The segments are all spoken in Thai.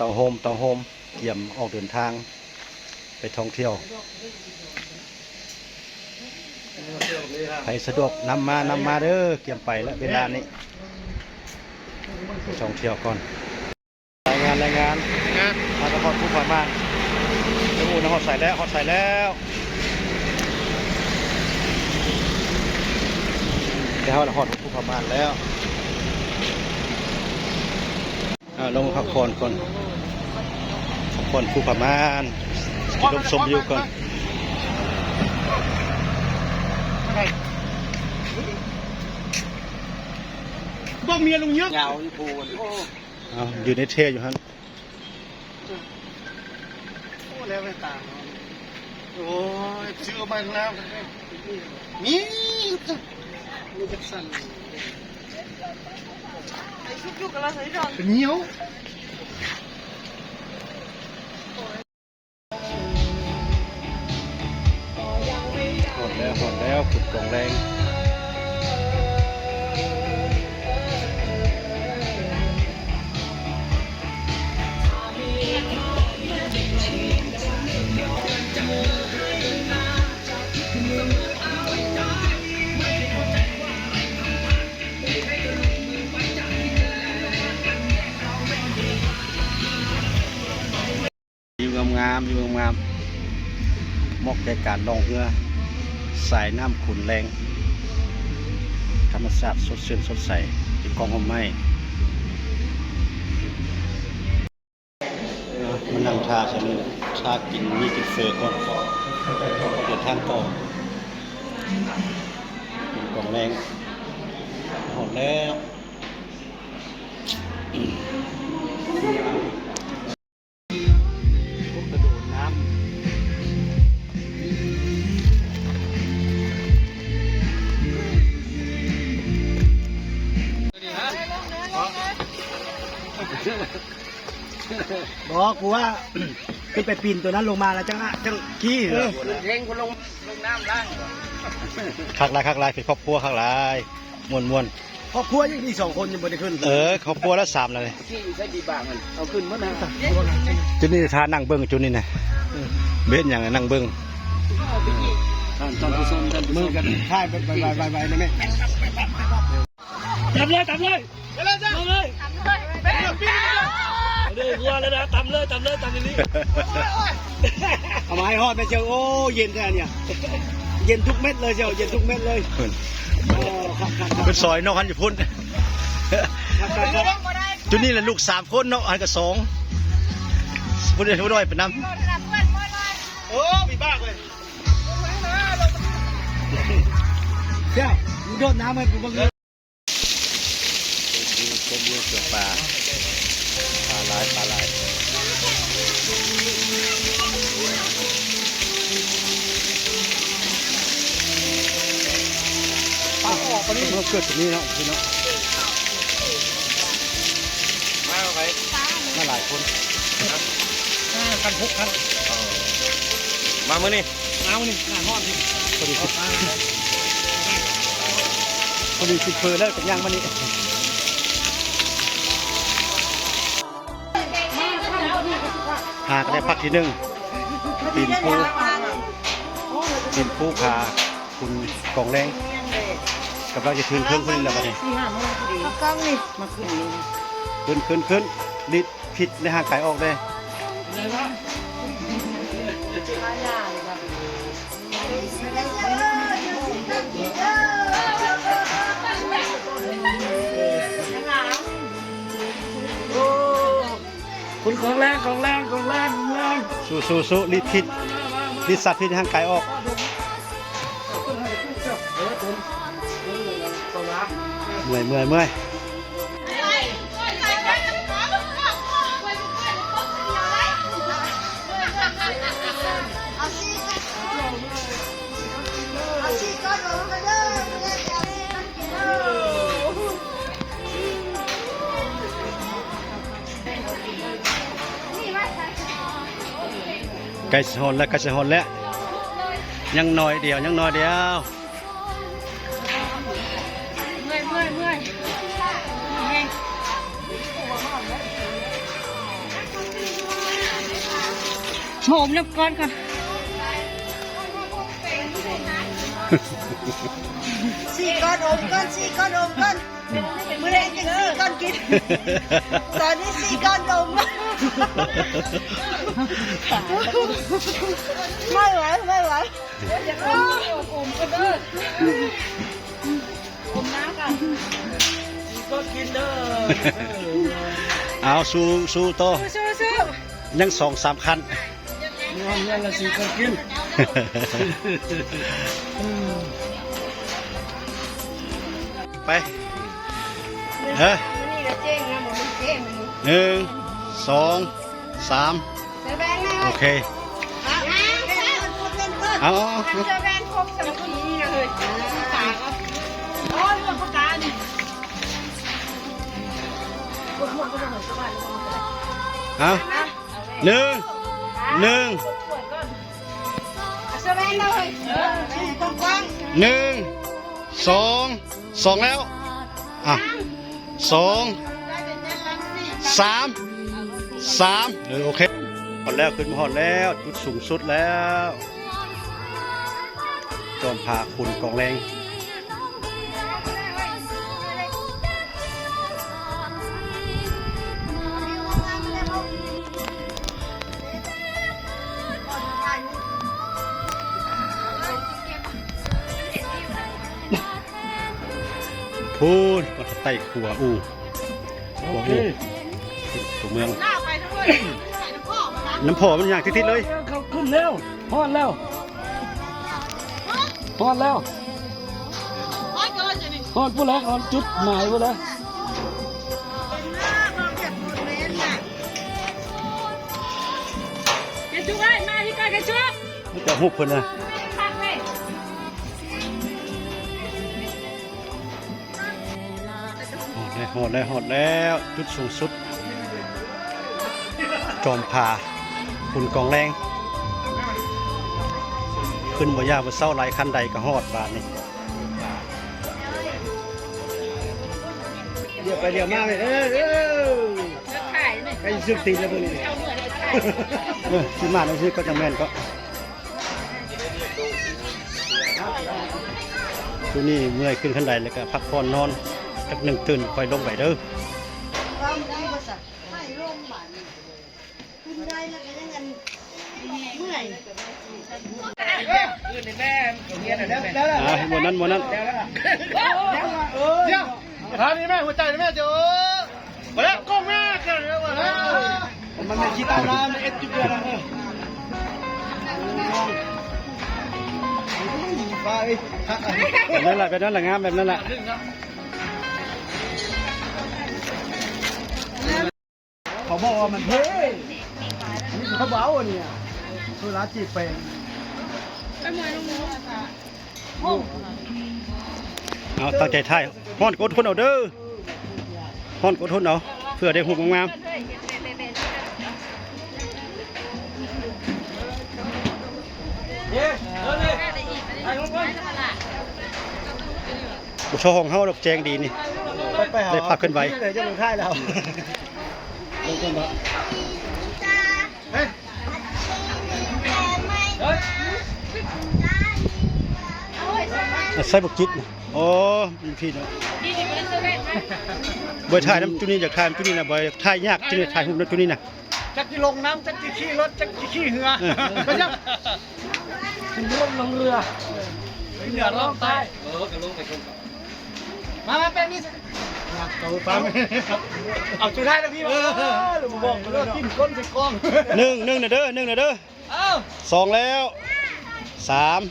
เต่าโฮมเยี่ยมออกเดินทางไปท่องเที่ยวใครสะดวกนำมาเด้อเกี่ยมไปแล้วเวลานี้ไปท่องเที่ยวก่อนรายงานมาตะพอดผู้ผ่านมาจะพูดนะฮอดใส่แล้วเดี๋ยวเราฮอดผู้ผ่านมาแล้วลงพักผ่อนก่อนผู้ผ่านมาลงชมวิวก่อนบ่เมียลุงเยอะยาวอยู่ปูนอยู่ในเท่อยู่ฮะโอ้แล้วไม่ต่างโอ้ยเชื่อมันแล้วนี่มีจักสันเป็นเหนียวหดแล้วขุดกล่องแรงอยู่งามมอกแก่การลองเรือสายน้ำขุนแรงธรรมชาติสดชื่นสดใสที่กองหอมไม้มันนั่งชาใช่ไหมชากินมีกินเฟอร์ก่อนเดินทางต่อกินกองแรงหอมแล้วกระโดดน้ำบอกกูว่าขึ้นไปปีนตัวนั้นลงมาแล้วจังขี้เหรอเร่งคนลงน้ำล่างคักลายคือครอบครัวคักลายมวนครอบครัวยังมี2 คนยังไม่ได้ขึ้นครอบครัวละ3เลยขี้ใช้ดีบ้างมันเอาขึ้นมั้งนะจุดนี้ท่านั่งเบิ้งจุดนี้นะเบ็ดอย่างนั่งเบิ้งท่านผู้ชมมือกันท่ายไปนะแม่ทำเลยเด้อวัวแล้วนะทำเลยอย่างนี้เอาไม้ฮอดไปเจ้าโอ้เย็นแท้เนี่ยเย็นทุกเม็ดเลยเจ้าเย็นทุกเม็ดเลยเป็นซอยนอกหันอยู่พุ่นจุดนี้แหละลูก3 คนเนาะอันกับ2พุ่นได้เป็นน้ำโอ้มีบ้าเลยเจ้าโดดน้ำให้กูบ้างเลยเป็นเรือเสือปลาลายปลาออกไปนี่เกิดตรงนี้เนาะพี่เนาะมาหลายคนกันพกกันมาเมื่อนี่หน้าห้อนที่พอดีสิเฟอร์แล้วกับย่างมานี่หากได้พักที่1ปีนภูผาคุณกองแรงกับเราจะคืนเครื่องคนนี้แล้วกันนี่มาขึ้นลิดผิดในห่างไก่ออกได้คุณของแรงสู้ลิดสัตว์ผิดในห่างไก่ออกเมื่อยไก่สะฮอนแล้วยังน้อยเดียว โหมน้ำก้อนก่อนสี่ก้อนอมก้อนสี่ก้อนอมก้อนเมื่อไรจะสี่ก้อนกินตอนนี้สี่ก้อนอมไม่ไหวไม่ไหวอมก็เด้ออมน้ำกัน ก็กินเด้อ เอาสู้โต สู้ ยัง2-3 คัน นอนเนี่ยละสิก็กิน ไปเฮ้ย นี่ก็เจ๊งนะมันเจ๊งมัน 1 2 3 เซเว่นนะ โอเค เอา เอา เซเว่นครบสามคนนี้นะเลยตาก็โอ้ยมันประกาศนี่ปวดหัวก็ต้องหัวสบาย เอา1 1 เซเว่นเลยตรงกลาง 1 2 แล้วอ่ะ2 3โอเคหอดแล้วขึ้นมาหอดแล้วจุดสูงสุดแล้วจอมพาคุณกองแรงพูนก็ไต่ขัวอู้ตัวเมืองน้ำพอมันอย่างทิศๆเลย เขาขึ้นแล้วฮอดแล้วฮอดแล้วฮอดพูดแล้วฮอดจุดหมายพูดแล้ว กระจุกไอ้มาที่ใกล้กระจุก มันจะหุบคนนะหอดแล้วจุดสูงสุดจอมพาคุณกองแรงขึ้นบ่ยากบ่เศร้าไรคันใดก็ฮอดบาทนี่ เดี๋ยวไปเดี๋ยวมาเลยไอ้ซึกตีนแล้วพวกนี้ ที่มาแล้วซื้อก็จะแม่นก็ตัวนี้เมื่อยขึ้นคันใดแล้วก็พักผ่อนนอนจักหนึ่งตื่นค่อยลงไปเด้อ ไม่ร่มหมันขึ้นได้แล้วก็ยังเงินเมื่อย หมดนั้น เดี๋ยวทางนี้แม่หัวใจแม่เจอมาแล้วก้มแม่เกิดแล้วมาแล้วมันไม่คิดเอาละมันเอ็ดจุดเดียวนะแบบนั้นแหละงามแบบนั้นแหละ เขาบอกว่ามันเท่นี่เขาเบาอ่ะเนี่ยคือร้านจีบเป็น เอาตั้งใจถ่ายฮ้อนกดทนเอาเด้อฮ้อนกดทนเอาเพื่อได้หุบงามบุชของเฮาดอกแจงดีนี่ได้พักขึ้นไว้ เลยจะลงท้ายแล้วใส่บุกจิตโอ้มีพี่เนาะบ่ถ่ายน้ำจุนี่อยากถ่ายน้ำจุนี่นะบ่ถ่ายยากจุนี่ถ่ายหุบน้ำจุนี่นะ จักกี่ลงน้ำจักกี่ขี้รถจักกี่ขี้เหือไปจับขึ้นลงลงเรือเรือล่องใต้มาเป็นนี่เอาฟังเอาจุดท้ายแล้วพี่บอกเลิกกินก้นใส่กล้อง หนึ่งนะเด้อ เอ้า สองแล้วสาม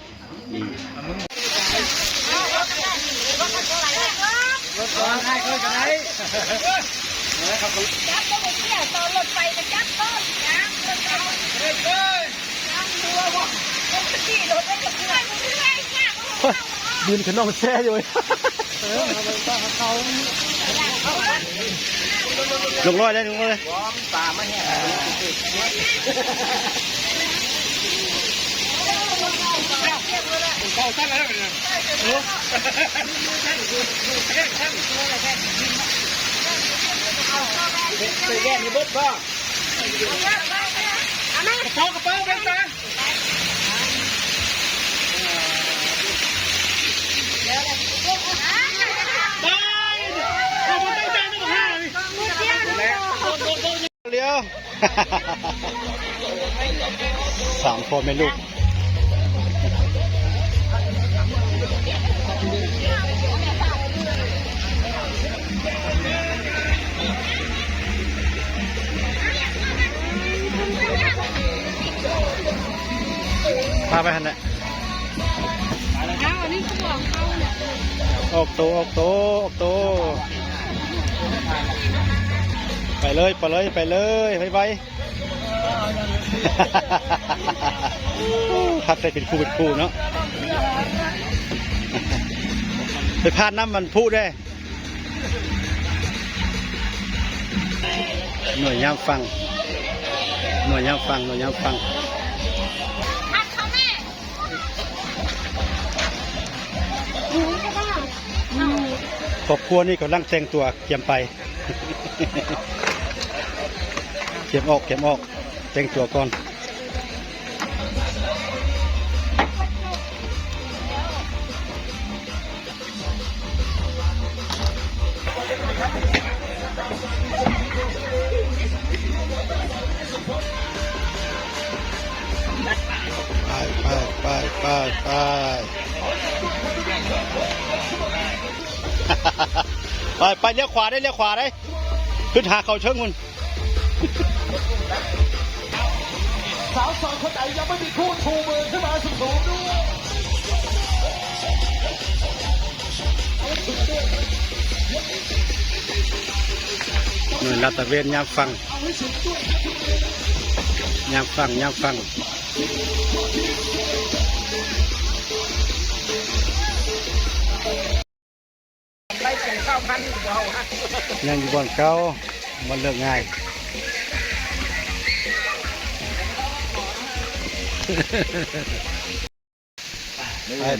รถร้อนให้ค่อยกันไหน จับก็ไม่เที่ยวตอนรถไฟก็จับต้นยางรถเอายางตัวบ่รถที่รถได้กับเพื่อนเรื่อยๆยาก ยืนขนมแช่อยู่ลงร้อยได้ลงร้อยเลย ตามาเนี่ยเข้าตั้งแล้วเนี่ยไปแย่งในบุ๊กก็กระเป๋าเป็น 3 พ่อแม่ลูกพาไปหันแหละ เอาอันนี้เขาบอกเขาเนี่ย ออกโตออกโตออกโตไปเลยไปเลยไปเลยไปไปพักได้เป็นคู่เนาะไปพาดน้ำมันพูดได้หน่วยยามฟังหน่วยยามฟังหน่วยยามฟัง ทักเขาแม่หนูก็บ้า ครอบครัวนี่กำลังแต่งตัวเตรียมไป เตรียมออกแต่งตัวก่อนไปไปเลี้ยวขวาได้ขึ้นหาเขาเชิงมันสาวสองคนไหนยังไม่มีคู่ชูมือขึ้นมาสูงๆด้วยหน่วยลาดตระเวนยามฟังไล่ส่งข้าวพันธุ์เบาฮะ ยังอยู่บนเก่ามันเลิกง่าย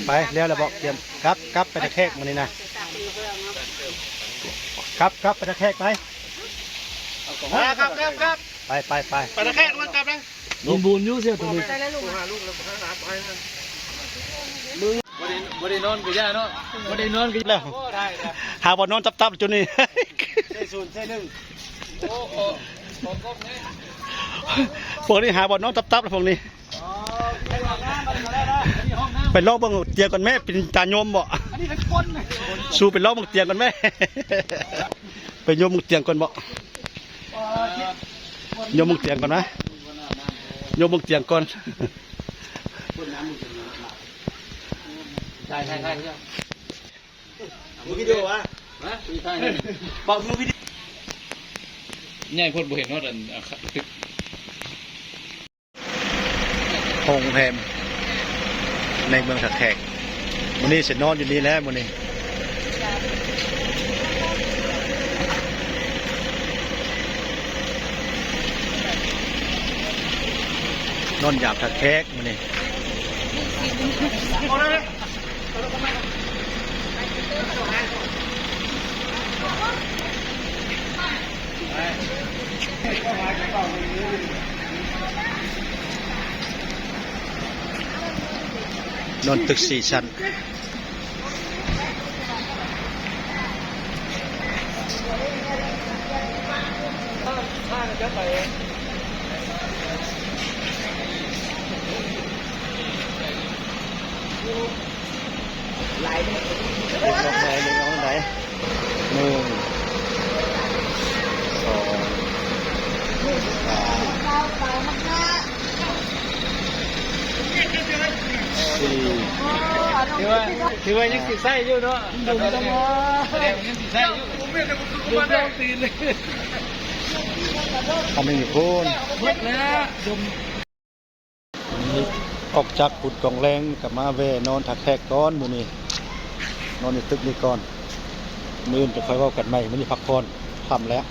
ไปเลี้ยวแล้วบอกเตรียมครับไปตะแคกมันนี่นะครับไปตะแคกไปครับไปไปตะแคงมันกลับนะบูนยูเสียตัวนี้บ่ได้นอนกับย่าเนาะบ่ได้นอนกับ แล้วหาบ่อนอนตับๆจุดนี้ ใส่ศูนย์ใส่หนึ่งโอ้โห พวกนี้หาบ่อนอนตับๆแล้วพวกนี้ไปลอกเบิ่งเตียงก่อนแม่เป็นตาโยมบ่สู้ไปลอกเบิ่งเตียงก่อนแม่ ไปโยมเตียงก่อนบ่โยมเตียงก่อนนะโยมเตียงก่อนใช่มือวิดีโอวะบอกมือวิดีโอง่ายคนบ่เห็นว่าอันตึก โฮงแฮมในเมืองตะแคกมื้อนี้สินอนอยู่นี่แล้วมื้อนี้นอนหยาบตะแคกมื้อนี้นอนตึก4 ชั้นไหลเล็กน้องไหน1 2 3 4 ถือว่ายังติดไส้อยู่เนาะดูต้องมอยังติดไส้อยู่ดูต้องตีนเลย ทำไม่มีพูน หมดแล้วดม ออกจากขุดกองแรงกลับมาเวนอนถักแทกก้อนมือนี้นอนในตึกนี้ก่อนมื้อจะค่อยเว้ากันใหม่มื้อนี้พักผ่อนทำแล้ว